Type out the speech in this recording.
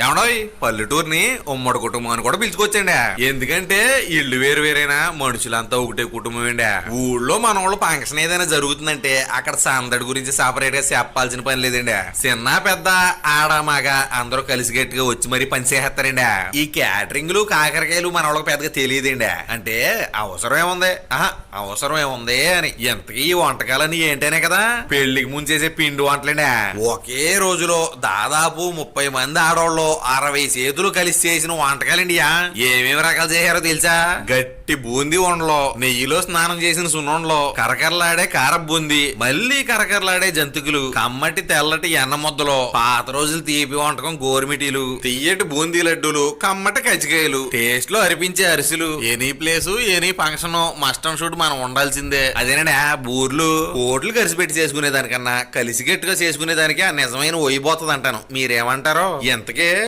ఏమండోయ్ పల్లెటూరుని ఉమ్మడి కుటుంబం అని కూడా పిలుచుకోవచ్చండి. ఎందుకంటే ఇల్లు వేరు వేరైనా మనుషులంతా ఒకటే కుటుంబం అండి. ఊళ్ళో మన వాళ్ళు ఫంక్షన్ ఏదైనా జరుగుతుందంటే అక్కడ సందడి గురించి సపరేట్ గా చెప్పాల్సిన పని లేదండి. చిన్న పెద్ద ఆడ మగ అందరూ కలిసి గట్టిగా వచ్చి మరీ పని చేసేస్తారండి. ఈ క్యాటరింగ్లు కాకరకాయలు మన వాళ్ళకి పెద్దగా తెలియదండి. అంటే అవసరం ఏముంది అవసరం ఏముంది అని. ఎంతకీ ఈ వంటకాలని ఏంటనే కదా పెళ్లికి ముందు చేసే పిండి వంటలండి. ఒకే రోజులో దాదాపు 30 మంది ఆడవాళ్ళు 60 చేతులు కలిసి చేసిన వంటకాలండి. ఏమేమి రకాలు చేశారో తెలుసా? గట్టి బూందీ వండలో, నెయ్యిలో స్నానం చేసిన సున్నుండలో, కరకరలాడే కార బూందీ, మళ్ళీ కరకరలాడే జంతికలు, కమ్మటి తెల్లటి ఎన్న ముద్దలో, పాత రోజులు తీపి వంటకం గోరుమిటీలు, తియ్యటి బూందీ లడ్డూలు, కమ్మటి కజ్జికాయలు, టేస్ట్ లో అరిపించే అరిసెలు. Any place any function must and should మనం ఉండాల్సిందే. అదేనండి బూర్లు కోట్లు కలిసి పెట్టి చేసుకునే దానికన్నా కలిసి గట్టిగా చేసుకునే దానికి నిజమైన పోయిపోతుంది అంటాను. మీరేమంటారో? ఎంతకే